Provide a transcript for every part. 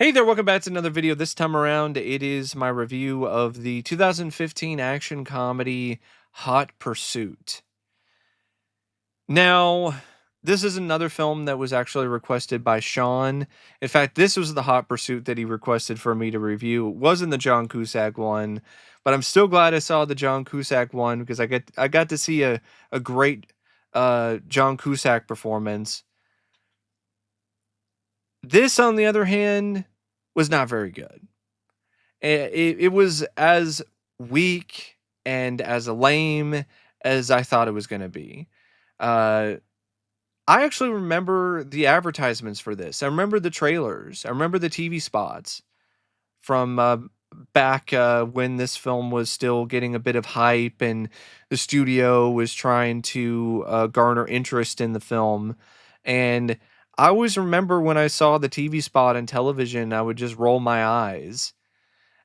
Hey there, welcome back to another video. This time around, it is my review of the 2015 action comedy Hot Pursuit. Now, this is another film that was actually requested by Sean. In fact, this was the Hot Pursuit that he requested for me to review. It wasn't the John Cusack one, but I'm still glad I saw the John Cusack one because I got to see a great John Cusack performance. This, on the other hand, was not very good. It was as weak and as lame as I thought it was going to be. Uh, I actually remember the advertisements for this. I remember the trailers. I remember the TV spots from back when this film was still getting a bit of hype and the studio was trying to garner interest in the film. And I always remember when I saw the TV spot on television, I would just roll my eyes,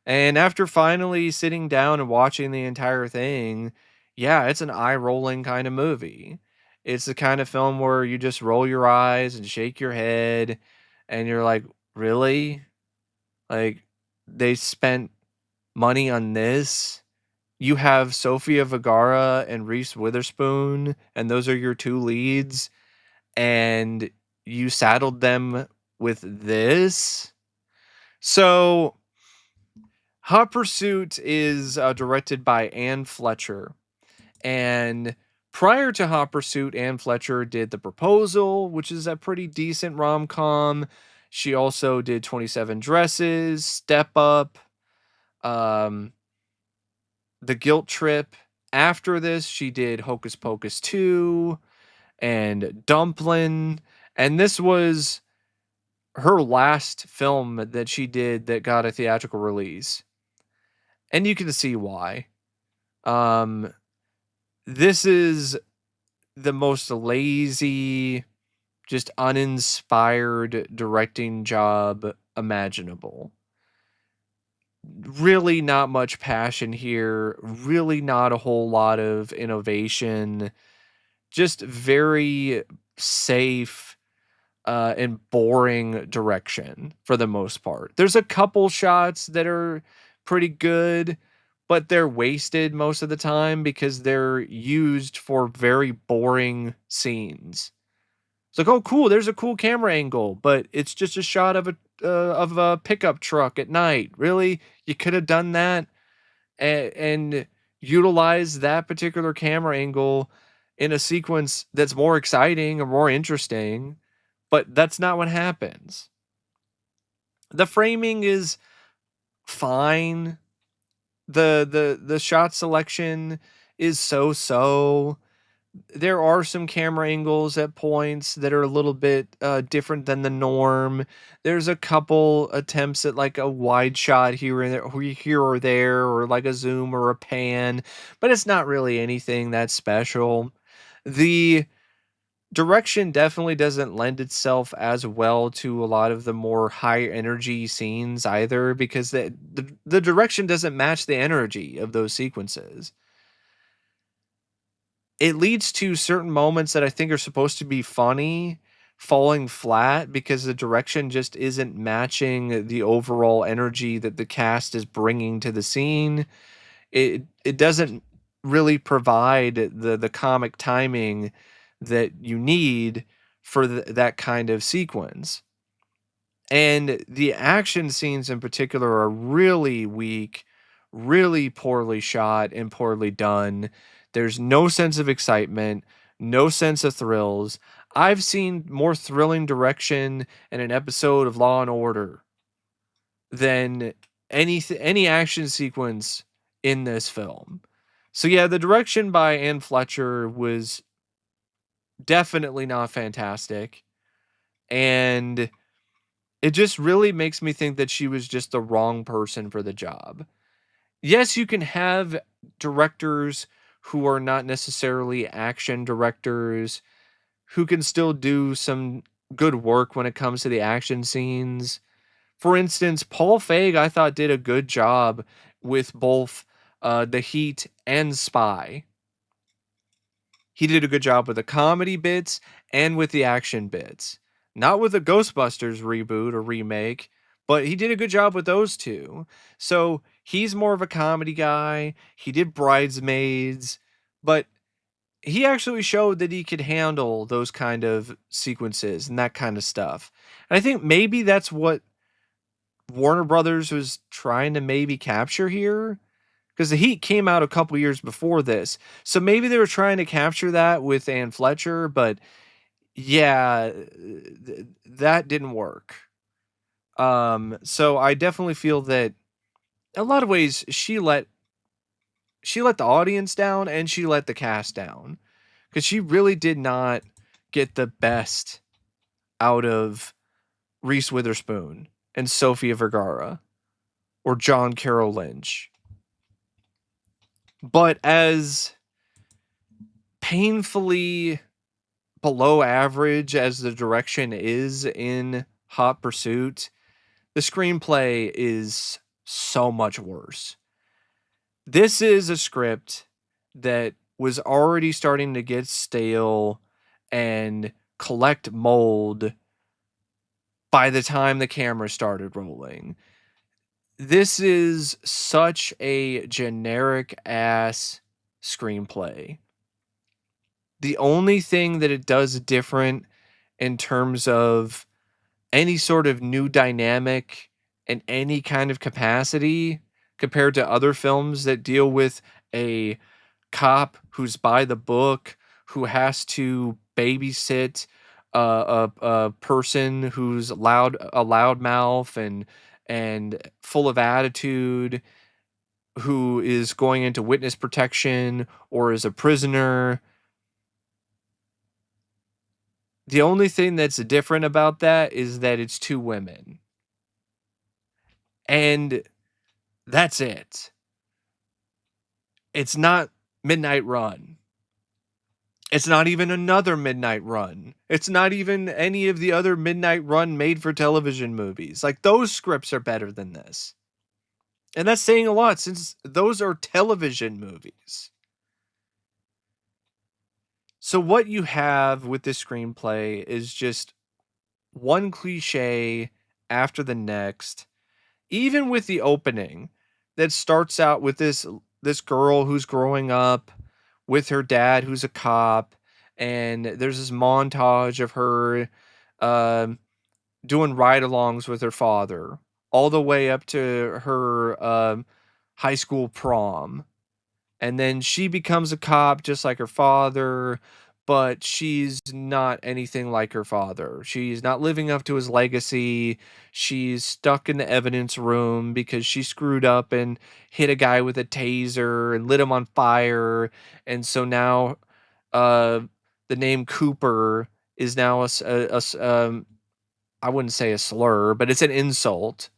and after finally sitting down and watching the entire thing, yeah, it's an eye-rolling kind of movie. It's the kind of film where you just roll your eyes and shake your head, and you're like, "Really? Like, they spent money on this? You have Sofía Vergara and Reese Witherspoon, and those are your two leads, and you saddled them with this?" So Hot Pursuit is directed by Anne Fletcher. And prior to Hot Pursuit, Anne Fletcher did The Proposal, which is a pretty decent rom com. She also did 27 Dresses, Step Up, um, The Guilt Trip. After this, she did Hocus Pocus 2 and Dumplin'. And this was her last film that she did that got a theatrical release. And you can see why. Um, this is the most lazy, just uninspired directing job imaginable. Really not much passion here, really not a whole lot of innovation, just very safe and boring direction for the most part. There's a couple shots that are pretty good, but they're wasted most of the time because they're used for very boring scenes. It's like, oh, cool, there's a cool camera angle, but it's just a shot of a pickup truck at night. Really, you could have done that and utilize that particular camera angle in a sequence that's more exciting or more interesting, but that's not what happens. The framing is fine. The shot selection is so. There are some camera angles at points that are a little bit different than the norm. There's a couple attempts at like a wide shot here or there, or like a zoom or a pan, but it's not really anything that special. The direction definitely doesn't lend itself as well to a lot of the more high energy scenes either, because the direction doesn't match the energy of those sequences. It leads to certain moments that I think are supposed to be funny falling flat because the direction just isn't matching the overall energy that the cast is bringing to the scene. It doesn't really provide the comic timing that you need for that kind of sequence. And the action scenes in particular are really weak, really poorly shot and poorly done. There's no sense of excitement, no sense of thrills. I've seen more thrilling direction in an episode of Law and Order than any action sequence in this film. So yeah, the direction by Anne Fletcher was definitely not fantastic, and it just really makes me think that she was just the wrong person for the job. Yes, you can have directors who are not necessarily action directors who can still do some good work when it comes to the action scenes. For instance, Paul Feig, I thought, did a good job with both The Heat and Spy. He did a good job with the comedy bits and with the action bits. Not with the Ghostbusters reboot or remake, but he did a good job with those two. So he's more of a comedy guy. He did Bridesmaids, but he actually showed that he could handle those kind of sequences and that kind of stuff. And I think maybe that's what Warner Brothers was trying to maybe capture here, because The Heat came out a couple years before this. So maybe they were trying to capture that with Ann Fletcher, but yeah, that didn't work. So I definitely feel that in a lot of ways she let the audience down and she let the cast down, because she really did not get the best out of Reese Witherspoon and Sofía Vergara or John Carroll Lynch. But as painfully below average as the direction is in Hot Pursuit, the screenplay is so much worse. This is a script that was already starting to get stale and collect mold by the time the camera started rolling. This is such a generic ass screenplay. The only thing that it does different in terms of any sort of new dynamic in any kind of capacity compared to other films that deal with a cop who's by the book, who has to babysit a person who's a loudmouth and full of attitude, who is going into witness protection or is a prisoner. The only thing that's different about that is that it's two women. And that's it. It's not Midnight Run. It's not even another Midnight Run. It's not even any of the other Midnight Run made for television movies. Like, those scripts are better than this. And that's saying a lot, since those are television movies. So what you have with this screenplay is just one cliche after the next, even with the opening that starts out with this girl who's growing up with her dad who's a cop, and there's this montage of her um, doing ride-alongs with her father all the way up to her high school prom. And then she becomes a cop just like her father, but she's not anything like her father. She's not living up to his legacy. She's stuck in the evidence room because she screwed up and hit a guy with a taser and lit him on fire. And so now uh, the name Cooper is now I wouldn't say a slur, but it's an insult.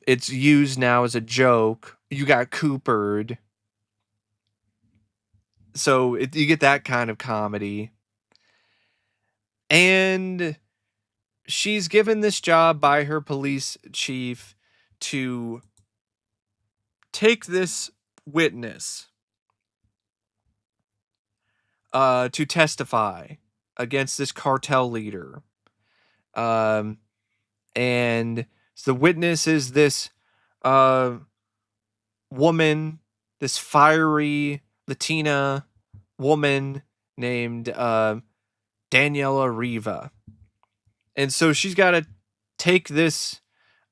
It's used now as a joke. You got Coopered. So you get that kind of comedy. And she's given this job by her police chief to take this witness to testify against this cartel leader. Um, and the witness is this uh, woman, this fiery Latina woman named Daniela Riva. And so she's got to take this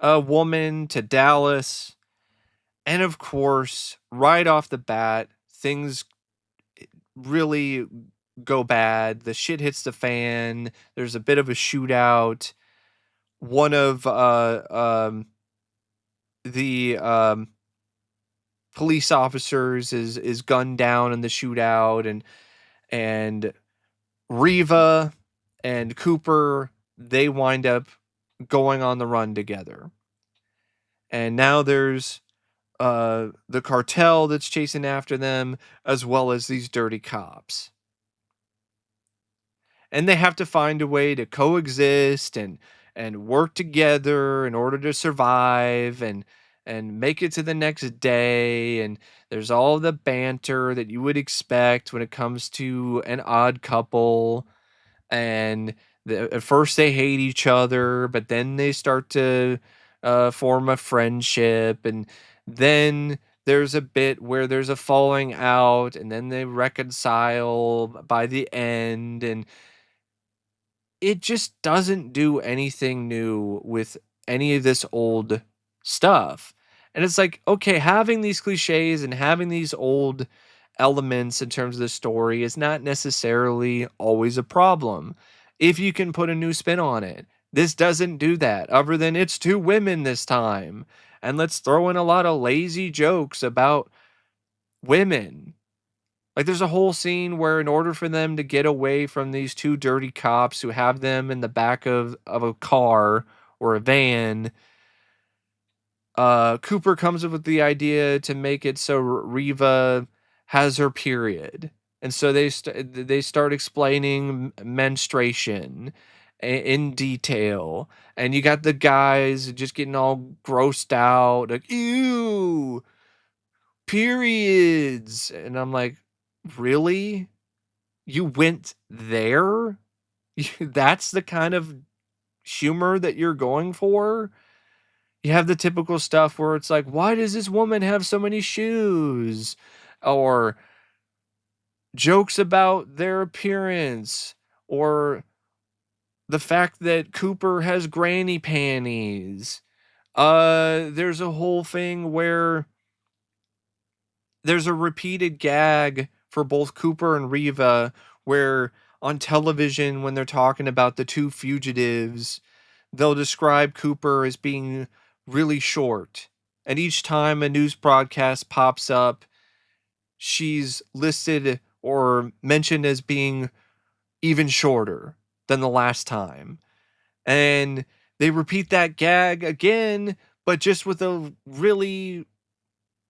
woman to Dallas. And of course, right off the bat, things really go bad. The shit hits the fan. There's a bit of a shootout. One of the police officers is gunned down in the shootout, and Riva and Cooper, they wind up going on the run together. And now there's the cartel that's chasing after them, as well as these dirty cops. And they have to find a way to coexist and work together in order to survive and make it to the next day. And there's all the banter that you would expect when it comes to an odd couple. And at first they hate each other, but then they start to form a friendship, and then there's a bit where there's a falling out, and then they reconcile by the end, and it just doesn't do anything new with any of this old stuff. And it's like, okay, having these cliches and having these old elements in terms of the story is not necessarily always a problem if you can put a new spin on it. This doesn't do that, other than it's two women this time. And let's throw in a lot of lazy jokes about women. Like, there's a whole scene where in order for them to get away from these two dirty cops who have them in the back of a car or a van, Cooper comes up with the idea to make it so Riva has her period. And so they start explaining menstruation in detail. And you got the guys just getting all grossed out, like, ew, periods. And I'm like, really? You went there? That's the kind of humor that you're going for? You have the typical stuff where it's like, why does this woman have so many shoes? Or jokes about their appearance, or the fact that Cooper has granny panties. There's a whole thing where there's a repeated gag for both Cooper and Riva where on television, when they're talking about the two fugitives, they'll describe Cooper as being really short. And each time a news broadcast pops up, she's listed or mentioned as being even shorter than the last time. And they repeat that gag again, but just with a really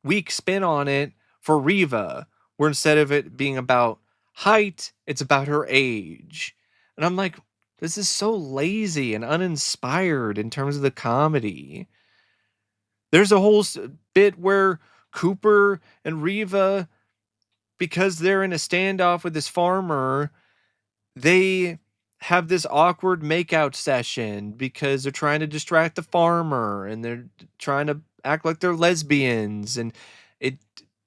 weak spin on it for Riva, where instead of it being about height, it's about her age. And I'm like, this is so lazy and uninspired in terms of the comedy. There's a whole bit where Cooper and Riva, because they're in a standoff with this farmer, they have this awkward makeout session because they're trying to distract the farmer and they're trying to act like they're lesbians, and it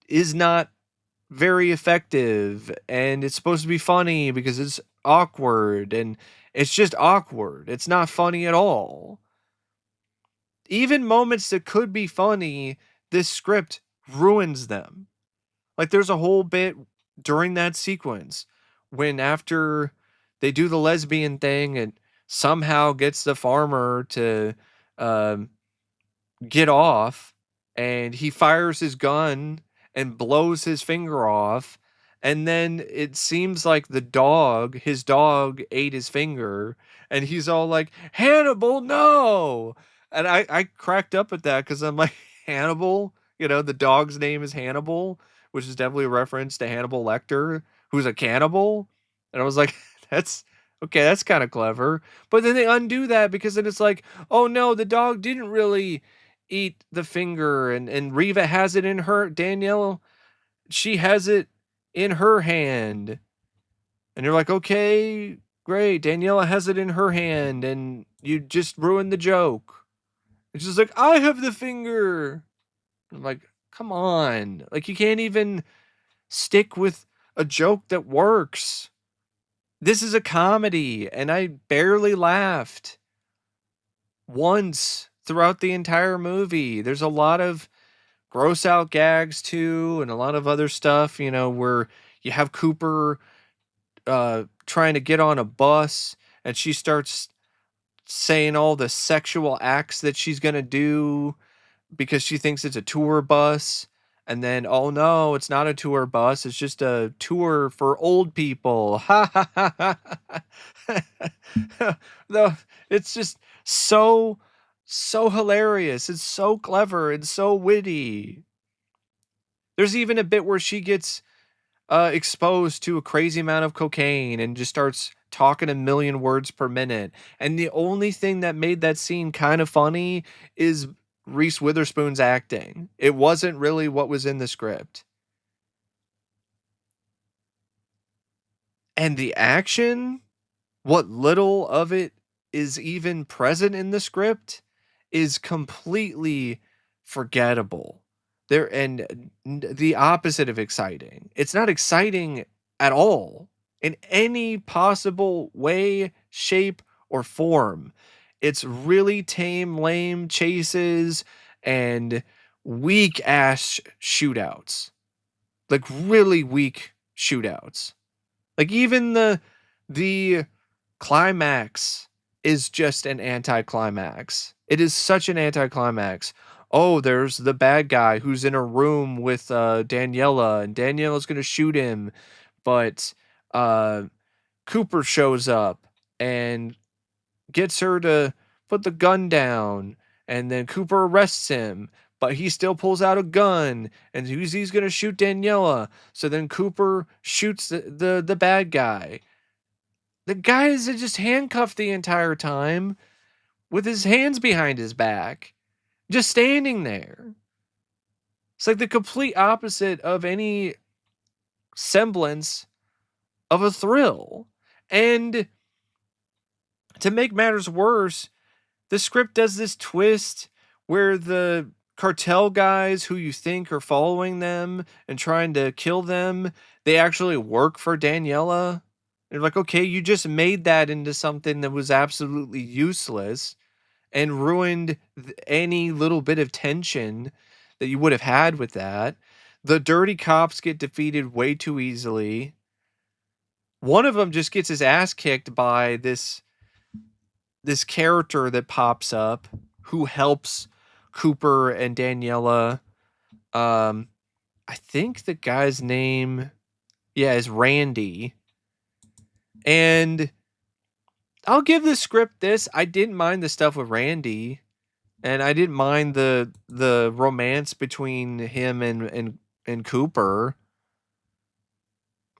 is not very effective, and it's supposed to be funny because it's awkward, and it's just awkward. It's not funny at all. Even moments that could be funny, this script ruins them. Like, there's a whole bit during that sequence when after they do the lesbian thing and somehow gets the farmer to um, get off, and he fires his gun and blows his finger off, and then it seems like his dog ate his finger, and he's all like, Hannibal, no. And I cracked up at that because I'm like, Hannibal, the dog's name is Hannibal, which is definitely a reference to Hannibal Lecter, who's a cannibal. And I was like, that's okay, that's kind of clever. But then they undo that because then it's like, oh no, the dog didn't really eat the finger, and Riva has it in her, Danielle, she has it in her hand. And you're like, okay, great, Daniela has it in her hand, and you just ruined the joke. It's just like, I have the finger. I'm like, come on. Like, you can't even stick with a joke that works. This is a comedy, and I barely laughed once throughout the entire movie. There's a lot of gross out gags too, and a lot of other stuff, where you have Cooper trying to get on a bus, and she starts saying all the sexual acts that she's gonna do because she thinks it's a tour bus. And then, oh no, it's not a tour bus, it's just a tour for old people. Ha ha ha ha. No, it's just so hilarious. It's so clever and so witty. There's even a bit where she gets exposed to a crazy amount of cocaine and just starts talking a million words per minute. And the only thing that made that scene kind of funny is Reese Witherspoon's acting. It wasn't really what was in the script. And the action, what little of it is even present in the script, is completely forgettable. There and the opposite of exciting. It's not exciting at all in any possible way, shape, or form. It's really tame, lame chases and weak ass shootouts. Like really weak shootouts. Like even the climax is just an anticlimax. It is such an anticlimax. Oh, there's the bad guy who's in a room with Daniela, and Daniela's gonna shoot him, but uh, Cooper shows up and gets her to put the gun down, and then Cooper arrests him, but he still pulls out a gun, and he's gonna shoot Daniela. So then Cooper shoots the bad guy. The guy is just handcuffed the entire time with his hands behind his back, just standing there. It's like the complete opposite of any semblance of a thrill. And to make matters worse, the script does this twist where the cartel guys who you think are following them and trying to kill them, they actually work for Daniela. They're like, okay, you just made that into something that was absolutely useless and ruined any little bit of tension that you would have had with that. The dirty cops get defeated way too easily. One of them just gets his ass kicked by this character that pops up who helps Cooper and Daniela. Um, I think the guy's name, yeah, is Randy. And I'll give the script this. I didn't mind the stuff with Randy, and I didn't mind the romance between him and Cooper.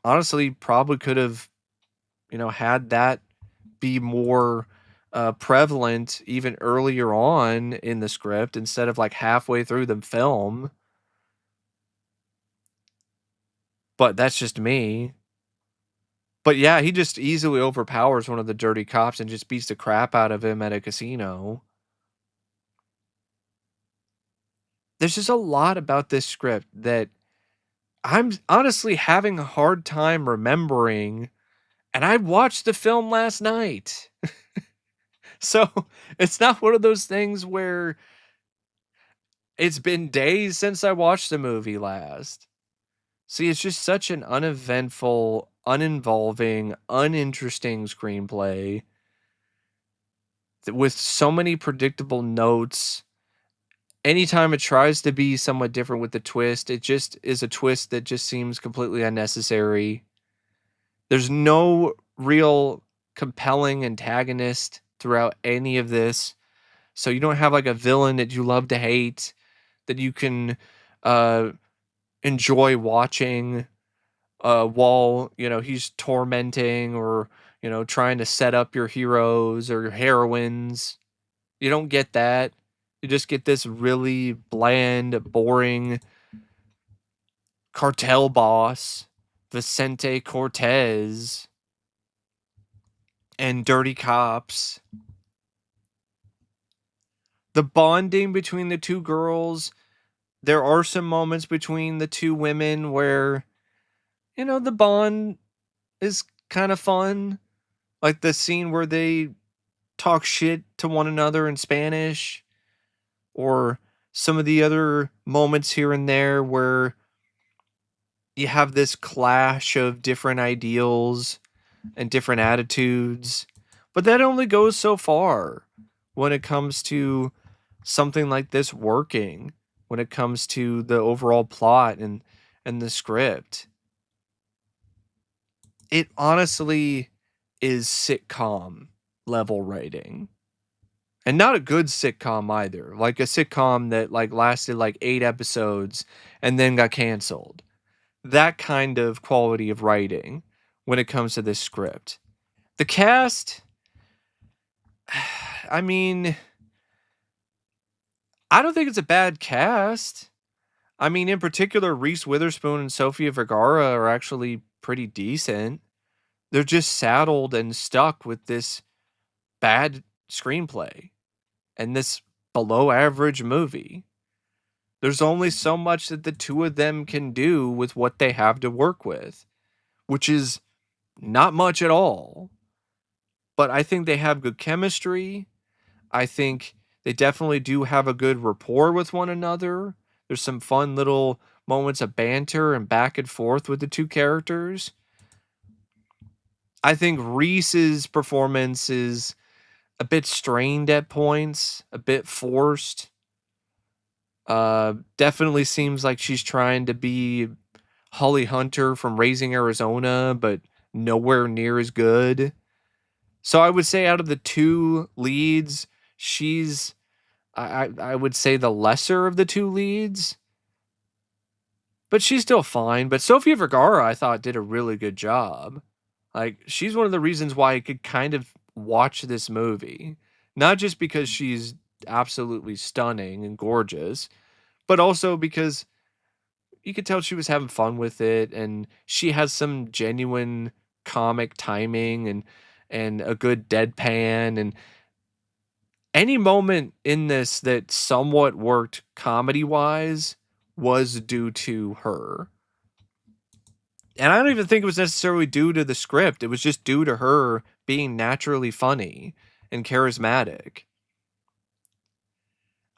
Honestly, probably could have, had that be more prevalent even earlier on in the script instead of like halfway through the film. But that's just me. But yeah, he just easily overpowers one of the dirty cops and just beats the crap out of him at a casino. There's just a lot about this script that I'm honestly having a hard time remembering. And I watched the film last night. So it's not one of those things where it's been days since I watched the movie last. See, it's just such an uneventful, uninvolving, uninteresting screenplay with so many predictable notes. Anytime it tries to be somewhat different with the twist, it just is a twist that just seems completely unnecessary. There's no real compelling antagonist throughout any of this. So you don't have like a villain that you love to hate that you can uh enjoy watching while, he's tormenting or, trying to set up your heroes or your heroines. You don't get that. You just get this really bland, boring cartel boss, Vicente Cortez, and dirty cops. The bonding between the two girls, there are some moments between the two women where, the bond is kind of fun. Like the scene where they talk shit to one another in Spanish, or some of the other moments here and there where you have this clash of different ideals and different attitudes. But that only goes so far when it comes to something like this working, when it comes to the overall plot and the script. It honestly is sitcom level writing. And not a good sitcom either. Like a sitcom that like lasted like 8 episodes and then got canceled. That kind of quality of writing when it comes to this script. The cast, I mean, I don't think it's a bad cast. I mean, in particular, Reese Witherspoon and Sofía Vergara are actually pretty decent. They're just saddled and stuck with this bad screenplay and this below average movie. There's only so much that the two of them can do with what they have to work with, which is not much at all. But I think they have good chemistry. I think they definitely do have a good rapport with one another. There's some fun little moments of banter and back and forth with the two characters. I think Reese's performance is a bit strained at points, a bit forced. Definitely seems like she's trying to be Holly Hunter from Raising Arizona, but nowhere near as good. So I would say out of the two leads, she's I would say the lesser of the two leads, but she's still fine. But Sofía Vergara, I thought, did a really good job. Like, she's one of the reasons why I could kind of watch this movie. Not just because she's absolutely stunning and gorgeous, but also because you could tell she was having fun with it, and she has some genuine comic timing and a good deadpan, and any moment in this that somewhat worked comedy wise was due to her. And I don't even think it was necessarily due to the script. It was just due to her being naturally funny and charismatic.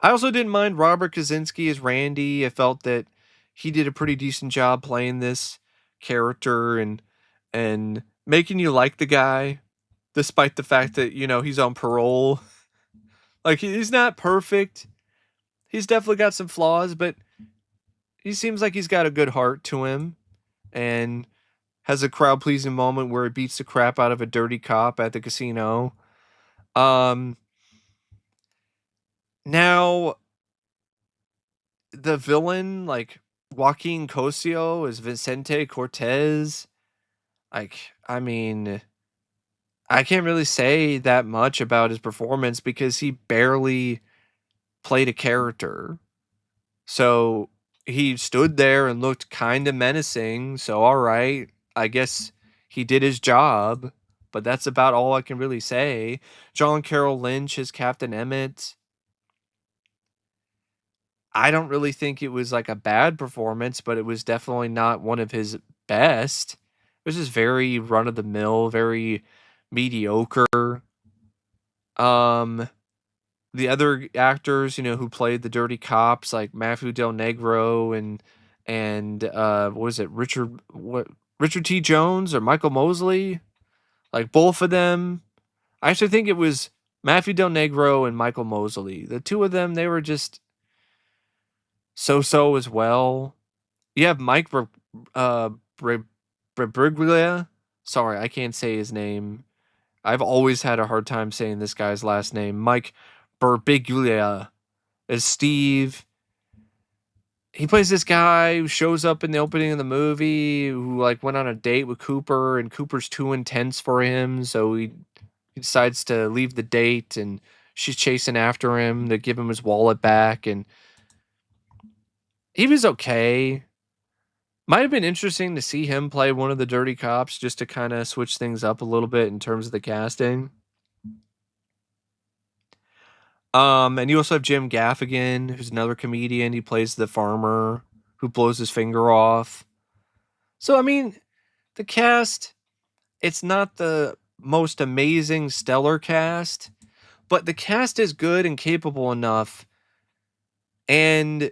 I also didn't mind Robert Kazinsky as Randy. I felt that he did a pretty decent job playing this character and making you like the guy despite the fact that, he's on parole. Like, he's not perfect. He's definitely got some flaws, but he seems like he's got a good heart to him and has a crowd pleasing moment where he beats the crap out of a dirty cop at the casino. Um, Now the villain, like Joaquín Cosío, is Vicente Cortez. Like, I mean, I can't really say that much about his performance because he barely played a character. So he stood there and looked kind of menacing. So, all right, I guess he did his job, but that's about all I can really say. John Carroll Lynch as Captain Emmett. I don't really think it was like a bad performance, but it was definitely not one of his best. It was just very run of the mill, very mediocre. Um, the other actors, who played the dirty cops, like Matthew Del Negro and what was it, Richard T. Jones or Michael Mosely, like both of them. I actually think it was Matthew Del Negro and Michael Mosely. The two of them, they were just so as well. You have Mike Br- Birbiglia. Sorry, I can't say his name. I've always had a hard time saying this guy's last name. Mike Birbiglia is Steve. He plays this guy who shows up in the opening of the movie who like went on a date with Cooper and Cooper's too intense for him, so he decides to leave the date and she's chasing after him to give him his wallet back, and he was okay. Might have been interesting to see him play one of the dirty cops just to kind of switch things up a little bit in terms of the casting. And you also have Jim Gaffigan, who's another comedian. He plays the farmer who blows his finger off. So, I mean, the cast, it's not the most amazing, stellar cast, but the cast is good and capable enough. And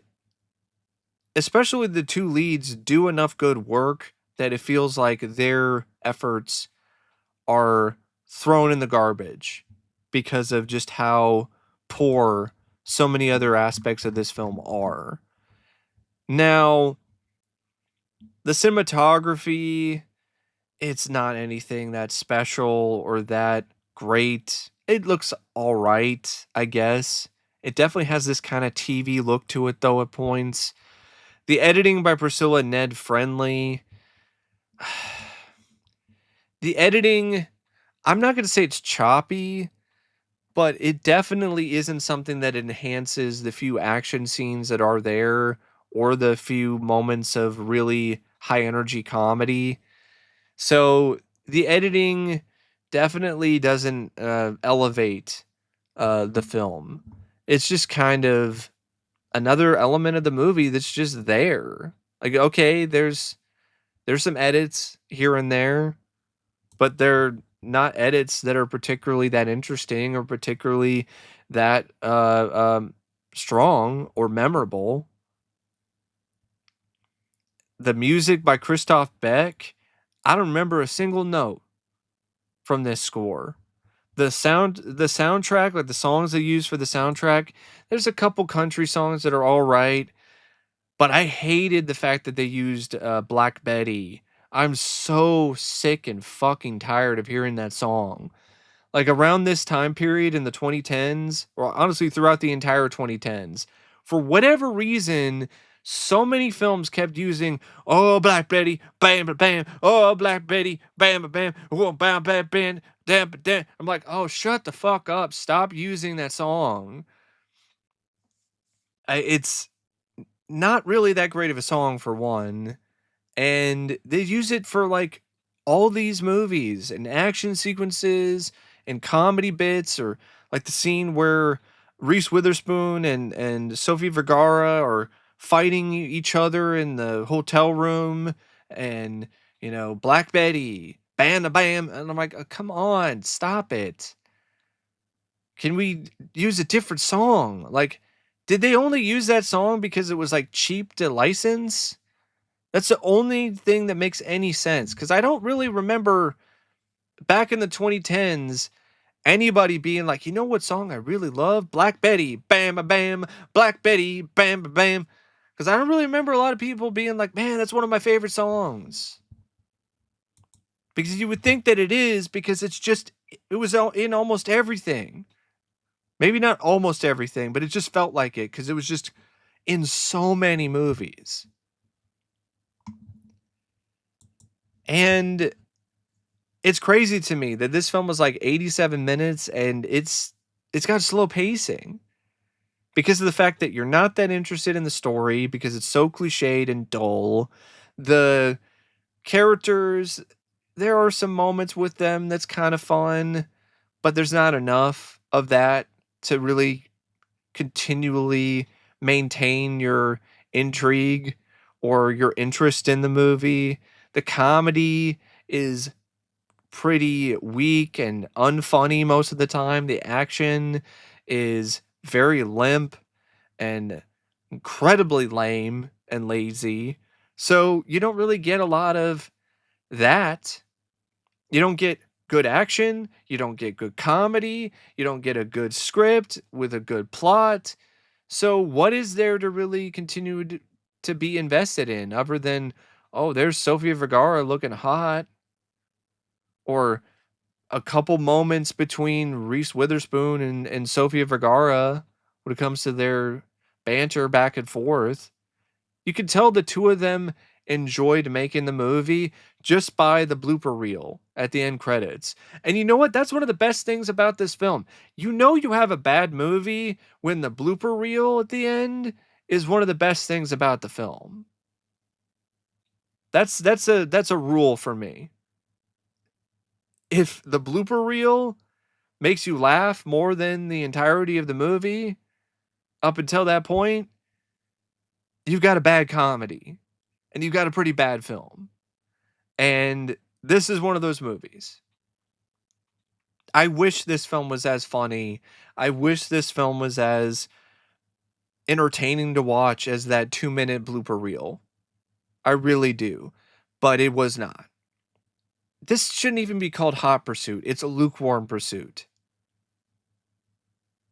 especially the two leads do enough good work that it feels like their efforts are thrown in the garbage because of just how poor so many other aspects of this film are. Now, the cinematography, it's not anything that special or that great. It looks all right, I guess. It definitely has this kind of TV look to it, though, at points. The editing by Priscilla Ned Friendly. The editing, I'm not going to say it's choppy, but it definitely isn't something that enhances the few action scenes that are there or the few moments of really high energy comedy. So the editing definitely doesn't elevate the film. It's just kind of another element of the movie that's just there. Like, okay, there's some edits here and there, but they're not edits that are particularly that interesting or particularly that strong or memorable. The music by Christoph Beck, I don't remember a single note from this score. The soundtrack, like the songs they use for the soundtrack, there's a couple country songs that are all right, but I hated the fact that they used Black Betty. I'm so sick and fucking tired of hearing that song. Like around this time period in the 2010s, or honestly throughout the entire 2010s, for whatever reason, so many films kept using "Oh Black Betty, bam bam bam, oh Black Betty, bam bam bam, oh bam bam bam, damn damn." I'm like, oh, shut the fuck up! Stop using that song. It's not really that great of a song for one, and they use it for like all these movies and action sequences and comedy bits, or like the scene where Reese Witherspoon and Sofía Vergara are fighting each other in the hotel room, and Black Betty, bam a bam, and I'm like, come on, stop it. Can we use a different song? Like, did they only use that song because it was like cheap to license? That's the only thing that makes any sense, because I don't really remember back in the 2010s anybody being like, you know what song I really love? Black Betty, bam, a bam, Black Betty, bam, a bam. Because I don't really remember a lot of people being like, man, that's one of my favorite songs. Because you would think that it is, because it was in almost everything. Maybe not almost everything, but it just felt like it because it was just in so many movies. And it's crazy to me that this film was like 87 minutes, and it's got slow pacing because of the fact that you're not that interested in the story because it's so cliched and dull. The characters, there are some moments with them that's kind of fun, but there's not enough of that to really continually maintain your intrigue or your interest in the movie. The comedy is pretty weak and unfunny most of the time. The action is very limp and incredibly lame and lazy. So you don't really get a lot of that. You don't get good action, you don't get good comedy, you don't get a good script with a good plot. So what is there to really continue to be invested in other than, oh, there's Sofía Vergara looking hot, or a couple moments between Reese Witherspoon and Sofía Vergara when it comes to their banter back and forth. You could tell the two of them enjoyed making the movie just by the blooper reel at the end credits. And you know what? That's one of the best things about this film. You know you have a bad movie when the blooper reel at the end is one of the best things about the film. That's a rule for me. If the blooper reel makes you laugh more than the entirety of the movie up until that point, you've got a bad comedy and you've got a pretty bad film. And this is one of those movies. I wish this film was as funny. I wish this film was as entertaining to watch as that 2-minute blooper reel. I really do. But it was not. This shouldn't even be called Hot Pursuit. It's a lukewarm pursuit.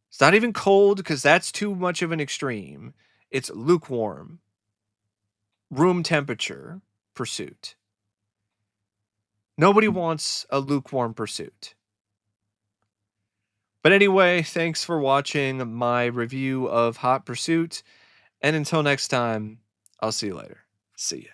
It's not even cold because that's too much of an extreme. It's lukewarm, room temperature pursuit. Nobody wants a lukewarm pursuit. But anyway, thanks for watching my review of Hot Pursuit. And until next time, I'll see you later. See ya.